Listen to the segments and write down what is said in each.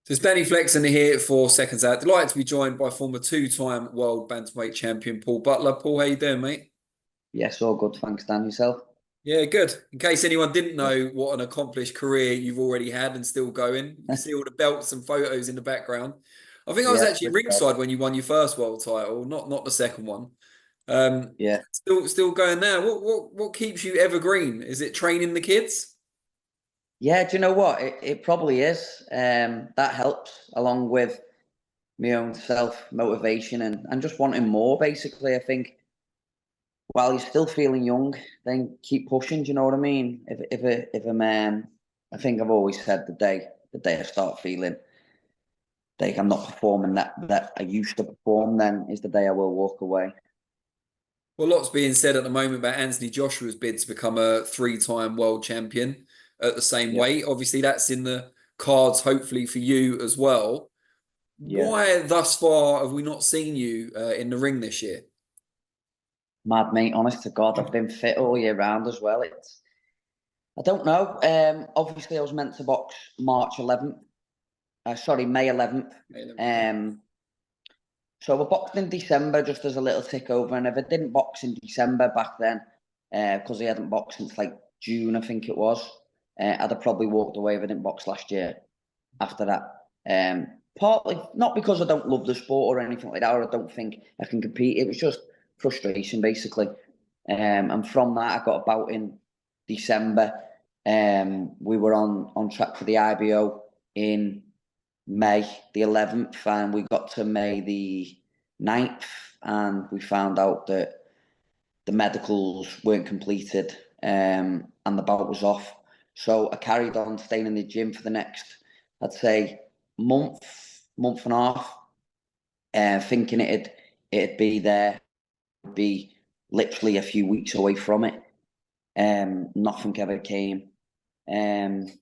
So it's Danny Flexen here for Seconds Out. Delighted to be joined by former two-time world bantamweight champion Paul Butler. Paul, how you doing, mate? Yes, all good. Thanks, Dan. Yourself? Yeah, good. In case anyone didn't know what an accomplished career you've already had and still going, you can see all the belts and photos in the background. I think I was Yeah, actually ringside when you won your first world title, not the second one. Um, yeah, still going now. What keeps you evergreen? Is it training the kids? yeah. Do you know what? It probably is. That helps along with my own self motivation and just wanting more. Basically, I think while you're still feeling young, then keep pushing. Do you know what I mean? If a man, I think I've always said the day I start feeling like I'm not performing that I used to perform, then is the day I will walk away. Well, lots being said at the moment about Anthony Joshua's bid to become a three-time world champion at the same Yeah, weight. Obviously, that's in the cards, hopefully, for you as well. yeah. Why thus far have we not seen you in the ring this year? Mad mate, honest to God, I've been fit all year round as well. I don't know. Obviously, I was meant to box March 11th. Sorry, May 11th. Um, so I boxed in December just as a little tick over. And if I didn't box in December back then, because I hadn't boxed since like June, I think it was, I'd have probably walked away if I didn't box last year after that. Partly not because I don't love the sport or anything like that, or I don't think I can compete. It was just frustration, basically. And from that, I got a bout in December. We were on track for the IBO in May the 11th, and we got to May the 9th, and we found out that the medicals weren't completed, and the bout was off. So I carried on staying in the gym for the next, I'd say, month, month and a half, thinking it'd be there, be literally a few weeks away from it. Nothing ever came.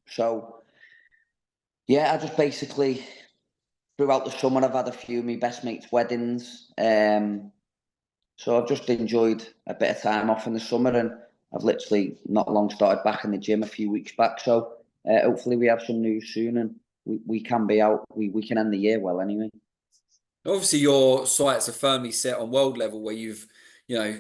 So yeah, I just basically throughout the summer I've had a few of my best mates' weddings. So I've just enjoyed a bit of time off in the summer, and I've literally not long started back in the gym a few weeks back. So hopefully we have some news soon, and we can be out. We can end the year well anyway. Obviously, your sights are firmly set on world level, where you've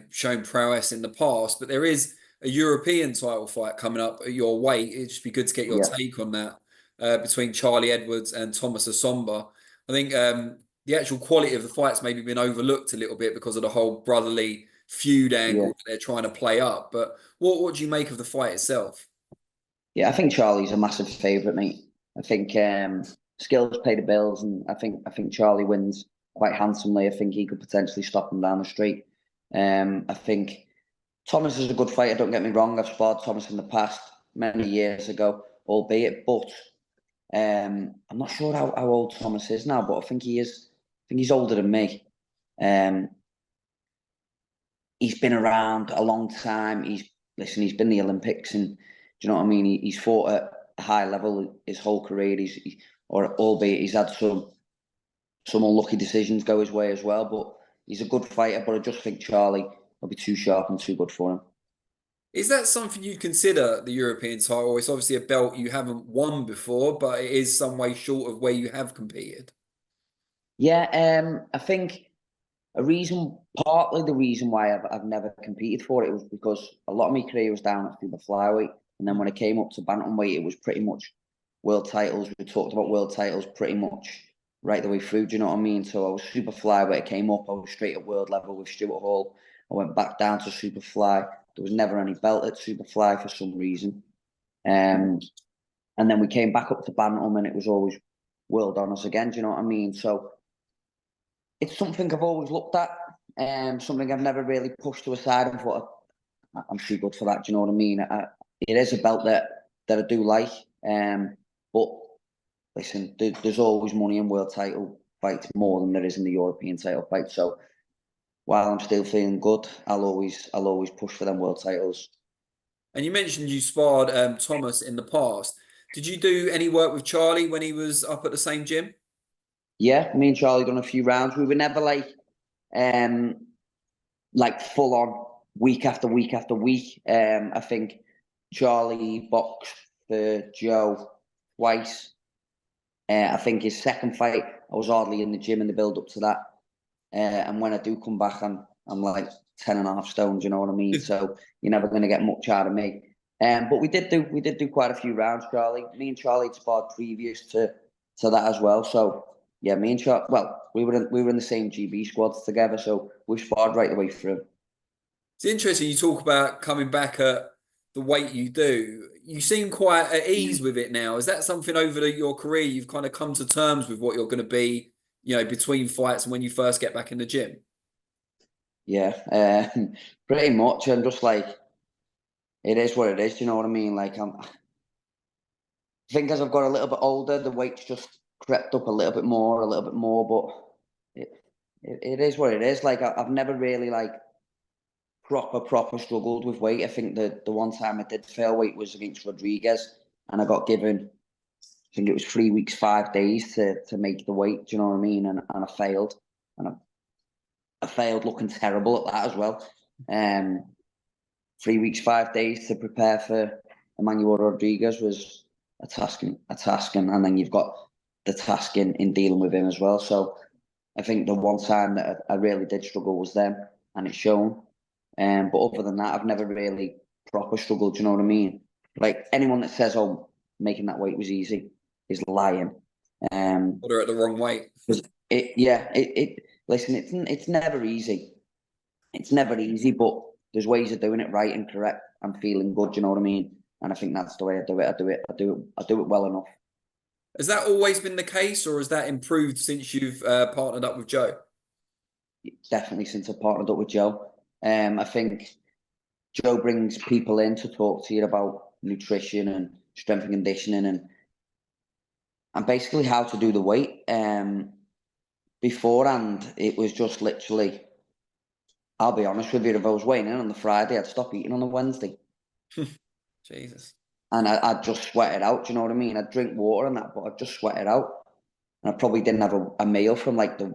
shown prowess in the past. But there is a European title fight coming up at your weight. It'd just be good to get your Yeah, take on that between Charlie Edwards and Thomas Asomba. I think the actual quality of the fight's maybe been overlooked a little bit because of the whole brotherly feud yeah, angle that they're trying to play up. But what do you make of the fight itself? yeah. I think Charlie's a massive favourite, mate. I think skills pay the bills, and I think Charlie wins quite handsomely. I think he could potentially stop him down the street. I think Thomas is a good fighter, don't get me wrong. I've sparred Thomas in the past, many years ago, albeit, but I'm not sure how old Thomas is now, but I think he is. I think he's older than me. Um, he's been around a long time. He's been in the Olympics, and do you know what I mean? He's fought at a high level his whole career. Or albeit he's had some unlucky decisions go his way as well. But he's a good fighter. But I just think Charlie will be too sharp and too good for him. Is that something you'd consider the European title? It's obviously a belt you haven't won before, but it is some way short of where you have competed. Yeah, I think partly the reason why I've never competed for it was because a lot of my career was down at super flyweight, and then when I came up to bantamweight, it was pretty much world titles. We talked about world titles pretty much right the way through. Do you know what I mean? So I was super flyweight. I came up, I was straight at world level with Stuart Hall. I went back down to super fly. There was never any belt at super fly for some reason. Um, and then we came back up to bantam, and it was always world honours again. Do you know what I mean? So it's something I've always looked at, something I've never really pushed to a side and thought I'm too good for that. Do you know what I mean? It is a belt that I do like, but listen, there's always money in world title fights more than there is in the European title fight. So while I'm still feeling good, I'll always push for them world titles. And you mentioned you sparred Thomas in the past. Did you do any work with Charlie when he was up at the same gym? Yeah, me and Charlie done a few rounds. We were never um, like full on week after week after week. I think Charlie boxed for Joe twice. I think his second fight, I was hardly in the gym in the build up to that. And when I do come back, I'm like 10.5 stone. You know what I mean? So you're never going to get much out of me. But we did do quite a few rounds, Charlie. Me and Charlie had sparred previous to that as well. So yeah, me and Charlie. Well, we were in the same GB squads together, so we sparred right the way through. It's interesting you talk about coming back at the weight you do. You seem quite at ease with it now. Is that something over your career you've kind of come to terms with what you're going to be, between fights and when you first get back in the gym? Yeah, pretty much. I'm just like, it is what it is. Do you know what I mean? Like I think as I've got a little bit older, the weight's just crept up a little bit more. But it is what it is. Like I've never really like proper struggled with weight. I think the one time I did fail weight was against Rodriguez, and I got given, I think it was 3 weeks, 5 days to make the weight. Do you know what I mean? And I failed, and I failed looking terrible at that as well. 3 weeks, 5 days to prepare for Emmanuel Rodriguez was a task, and then you've got the task in dealing with him as well. So I think the one time that I really did struggle was then, and it's shown. But other than that, I've never really proper struggled. Do you know what I mean? Like anyone that says, "Oh, making that weight was easy," is lying. Or they're at the wrong weight. Listen, it's never easy. It's never easy, but there's ways of doing it right and correct and feeling good. Do you know what I mean? And I think that's the way I do it. I do it well enough. Has that always been the case, or has that improved since you've partnered up with Joe? Definitely since I partnered up with Joe. I think Joe brings people in to talk to you about nutrition and strength and conditioning and basically how to do the weight. Beforehand, it was just literally, I'll be honest with you, if I was weighing in on the Friday, I'd stop eating on the Wednesday. Jesus. And I'd just sweat it out, do you know what I mean? I'd drink water and that, but I'd just sweat it out. And I probably didn't have a meal from like the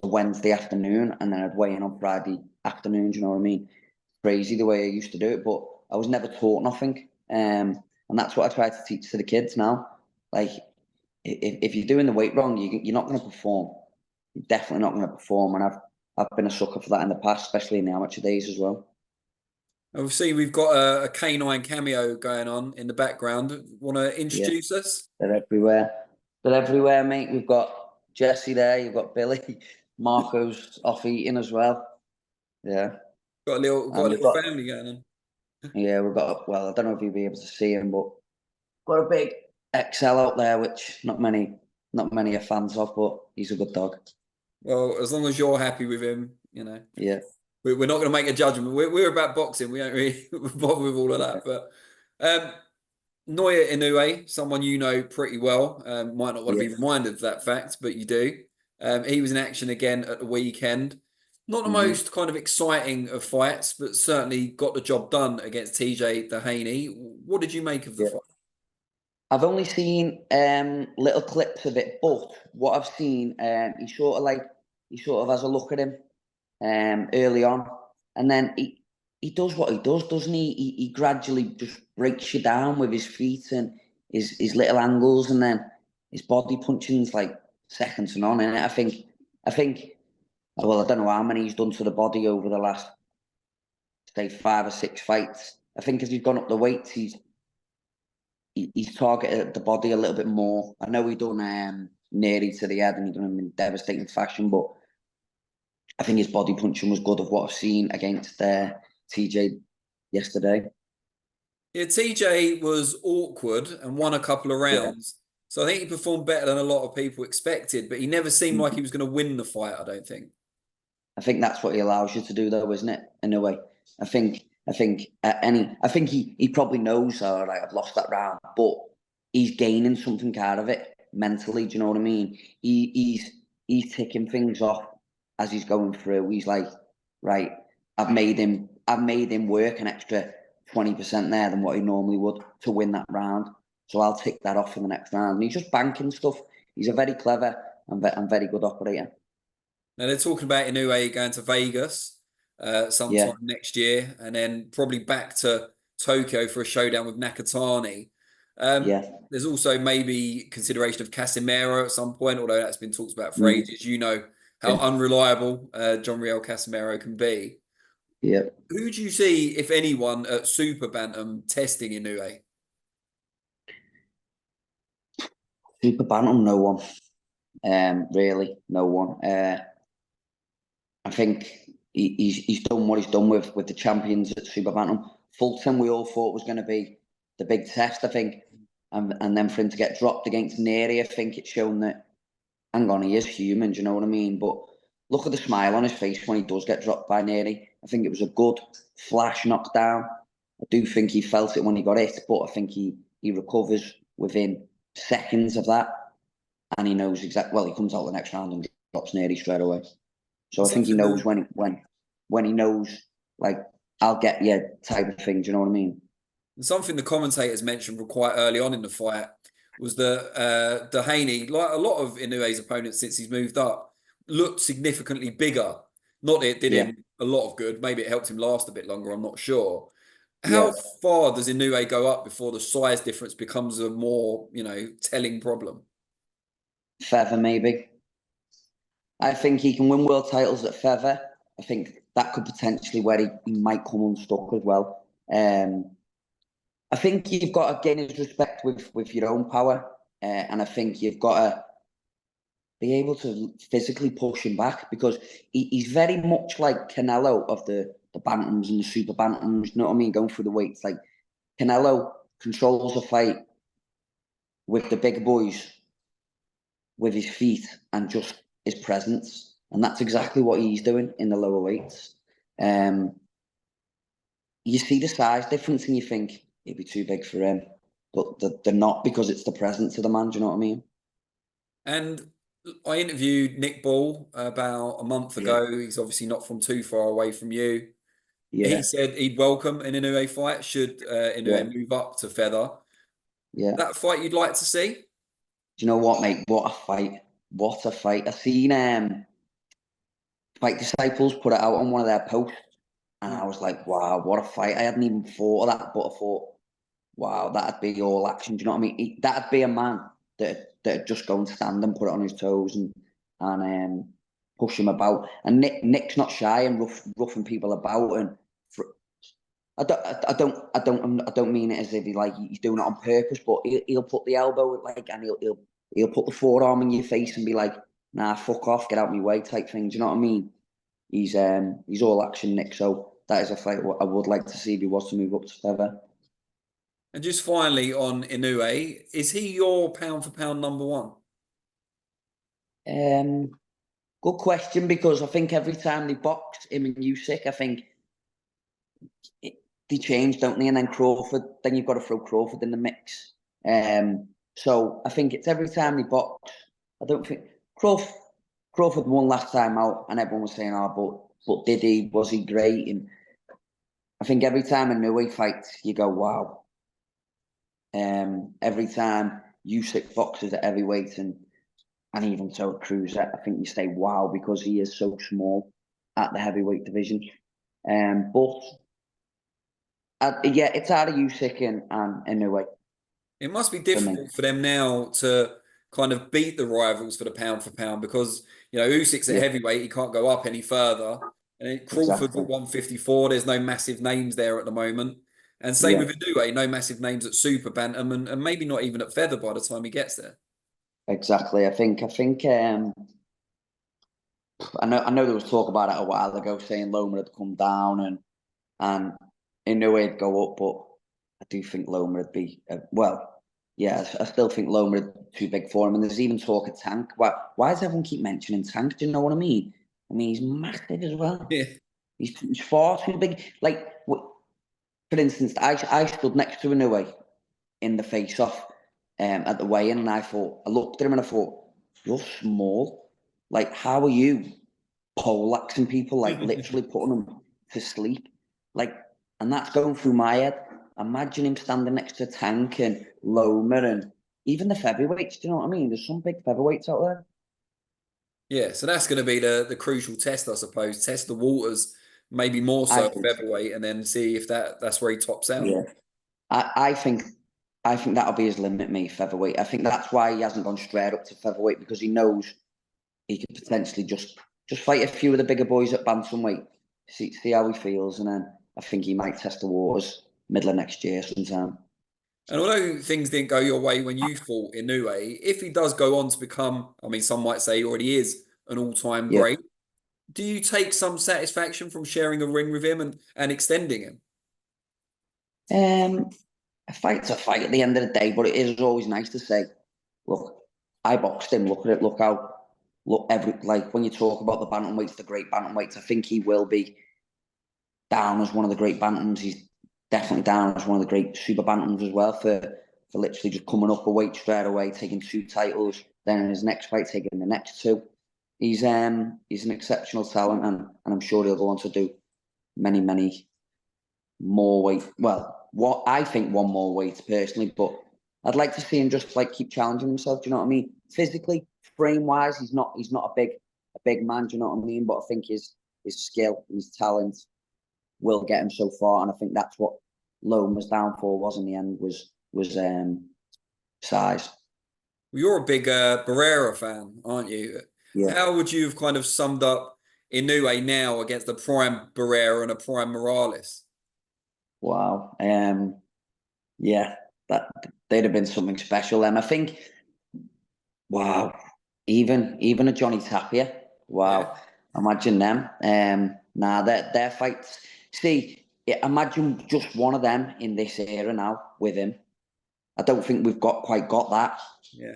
Wednesday afternoon, and then I'd weigh in on Friday afternoon, do you know what I mean? Crazy the way I used to do it, but I was never taught nothing. And that's what I try to teach to the kids now. Like, if you're doing the weight wrong, you're not going to perform. You're definitely not going to perform. And I've been a sucker for that in the past, especially in the amateur days as well. Obviously, we've got a canine cameo going on in the background. Want to Yeah, introduce us? they're everywhere. They're everywhere, mate. We've got Jesse there. You've got Billy. Marco's off eating as well. Yeah. Got a little, And we've got, family going on. yeah, we've got, well, I don't know if you'll be able to see him, but got a big XL out there, which not many are fans of, but he's a good dog. Well, as long as you're happy with him, Yeah. we're not going to make a judgment. We're about boxing. We don't really bother with all of that. But Naoya Inoue, someone you know pretty well, might not want to be reminded of that fact, but you do. He was in action again at the weekend. Not the most kind of exciting of fights, but certainly got the job done against TJ Doheny. What did you make of the fight? I've only seen little clips of it, but what I've seen, he sort of has a look at him early on, and then he does what he does, doesn't he? He gradually just breaks you down with his feet and his little angles, and then his body punching's like second to none. And I think, well, I don't know how many he's done to the body over the last, say, 5 or 6 fights. I think as he's gone up the weights, he's targeted the body a little bit more. I know he done nearly to the head and he done him in devastating fashion, but I think his body punching was good of what I've seen against TJ yesterday. Yeah, TJ was awkward and won a couple of rounds. So I think he performed better than a lot of people expected, but he never seemed like he was going to win the fight, I don't think. I think that's what he allows you to do, though, isn't it? In a way, I think he probably knows, all right, I've lost that round, but he's gaining something out of it mentally. Do you know what I mean? He's ticking things off as he's going through. He's like, right, I've made him work an extra 20% there than what he normally would to win that round. So I'll tick that off for the next round. And he's just banking stuff. He's a very clever and very good operator. Now they're talking about Inoue going to Vegas sometime next year, and then probably back to Tokyo for a showdown with Nakatani. There's also maybe consideration of Casemiro at some point, although that's been talked about for ages. You know how unreliable John Riel Casemiro can be. Yeah. Who do you see, if anyone, at Super Bantam testing Inoue? Super Bantam, no one. Really, no one. I think he's done what he's done with the champions at Super Bantam. Fulton, we all thought was going to be the big test, I think. And then for him to get dropped against Neri, I think it's shown that, hang on, he is human, do you know what I mean? But look at the smile on his face when he does get dropped by Neri. I think it was a good flash knockdown. I do think he felt it when he got hit, but I think he recovers within seconds of that. And he knows exactly, well, he comes out the next round and drops Neri straight away. So I think he knows when he knows, like, I'll get you type of thing, do you know what I mean? And something the commentators mentioned quite early on in the fight was that Doheny, like a lot of Inoue's opponents since he's moved up, looked significantly bigger. Not that it did him a lot of good. Maybe it helped him last a bit longer. I'm not sure. How far does Inoue go up before the size difference becomes a more, telling problem? Feather, maybe. I think he can win world titles at feather. I think that could potentially where he might come unstuck as well. I think you've got to gain his respect with your own power, and I think you've got to be able to physically push him back because he's very much like Canelo of the bantams and the super bantams. You know what I mean? Going through the weights, like Canelo controls a fight with the big boys with his feet and just his presence, and that's exactly what he's doing in the lower weights. You see the size difference and you think he'd be too big for him, but they're not because it's the presence of the man. Do you know what I mean? And I interviewed Nick Ball about a month ago. He's obviously not from too far away from you. He said he'd welcome an Inoue fight should Inoue move up to feather. That fight you'd like to see? Do you know what, mate? What a fight! What a fight! I seen Fight Disciples put it out on one of their posts, and I was like, wow, what a fight! I hadn't even thought of that, but I thought, wow, that'd be all action. Do you know what I mean? That'd be a man that'd just go and stand and put it on his toes and push him about. And Nick's not shy and roughing people about. And I don't mean it as if he's doing it on purpose, but he'll put the elbow and he'll put the forearm in your face and be like, nah, fuck off, get out my way type thing. Do you know what I mean? He's all action, Nick. So that is a fight I would like to see if he was to move up to feather. And just finally on Inoue, is he your pound for pound number one? Good question, because I think every time they boxed him and Usyk, I think they change, don't they? And then Crawford, then you've got to throw Crawford in the mix. So I think it's every time they box. I don't think Crawford won last time out, and everyone was saying, "Oh, but did he? Was he great?" And I think every time Inoue fights, you go, "Wow." Every time Usyk boxes at heavyweight and even so at cruiser, I think you say, "Wow," because he is so small at the heavyweight division. But it's out of Usyk and Inoue. It must be difficult for them now to kind of beat the rivals for the pound for pound because, Usyk's at heavyweight, he can't go up any further. And Crawford's at 154, there's no massive names there at the moment. And same with Inoue, no massive names at super bantam and maybe not even at feather by the time he gets there. Exactly. I think I know there was talk about it a while ago saying Loma had come down and Inoue would go up, but I do think Loma would be I still think Loma is too big for him. And there's even talk of Tank. Why does everyone keep mentioning Tank? Do you know what I mean? I mean, he's massive as well. Yeah. He's far too big. Like, for instance, I stood next to Inoue in the face-off at the weigh-in, and I looked at him and I thought, you're small. Like, how are you poleaxing people, like literally putting them to sleep? Like, and that's going through my head. Imagine him standing next to Tank and Loma and even the featherweights. Do you know what I mean? There's some big featherweights out there. Yeah, so that's going to be the crucial test, I suppose. Test the waters, maybe more so featherweight, and then see if that's where he tops out. Yeah, I think I think that'll be his limit, mate, featherweight. I think that's why he hasn't gone straight up to featherweight, because he knows he could potentially just fight a few of the bigger boys at bantamweight, see how he feels, and then I think he might test the waters middle of next year sometime. And although things didn't go your way when you fought Inoue, if he does go on to become, I mean, some might say he already is an all-time Yeah. great, do you take some satisfaction from sharing a ring with him and extending him? A fight's a fight at the end of the day, but it is always nice to say, look, I boxed him, look at it, like when you talk about the bantamweights, the great bantamweights, I think he will be down as one of the great bantams. He's definitely down as one of the great super bantams as well for literally just coming up a weight straight away, taking 2 titles, then in his next fight taking the next 2. He's an exceptional talent, and I'm sure he'll go on to do many more weight. Well, what I think one more weight personally, but I'd like to see him just like keep challenging himself. Do you know what I mean? Physically, frame wise, he's not a big man. Do you know what I mean? But I think his skill, his talent, will get him so far, and I think that's what Loma's downfall was in the end, was size. Well, you're a big Barrera fan, aren't you? Yeah. How would you have kind of summed up Inoue now against the prime Barrera and a prime Morales? Wow. Yeah, that they'd have been something special. I think. Wow. Even a Johnny Tapia. Wow. Yeah. Imagine them. Nah, their fights. See, imagine just one of them in this era now with him. I don't think we've quite got that. Yeah.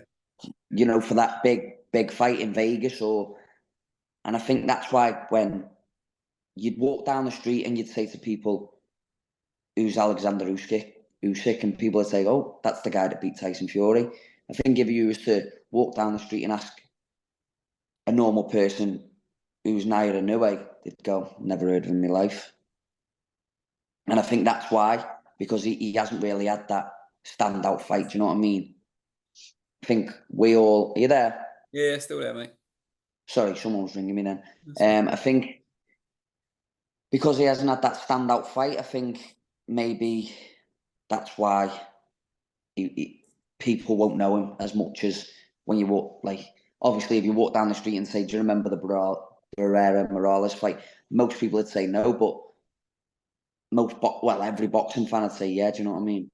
You know, for that big fight in Vegas, and I think that's why when you'd walk down the street and you'd say to people, "Who's Alexander Usyk?" and people would say, "Oh, that's the guy that beat Tyson Fury." I think if you was to walk down the street and ask a normal person who's Naoya Inoue, they'd go, "Never heard of him in my life." And I think that's why, because he hasn't really had that standout fight. Do you know what I mean? I think are you there? Yeah, still there, mate. Sorry, someone was ringing me then. I think because he hasn't had that standout fight, I think maybe that's why people won't know him as much as when you walk. Like, obviously, if you walk down the street and say, "Do you remember the Barrera Morales fight?" Most people would say no, but every boxing fan would say yeah. Do you know what I mean?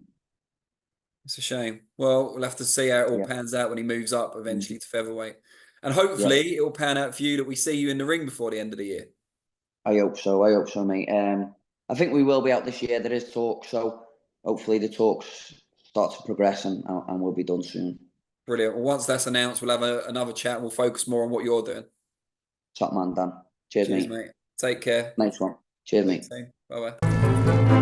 It's a shame. Well, we'll have to see how it all Yeah. pans out when he moves up eventually to featherweight. And hopefully it will pan out for you that we see you in the ring before the end of the year. I hope so, mate. I think we will be out this year. There is talk, so hopefully the talks start to progress and we'll be done soon. Brilliant. Well, once that's announced, we'll have another chat and we'll focus more on what you're doing. Top man, Dan. Cheers, Cheers, mate. mate. Take care. Nice one. Cheers, mate. Bye-bye.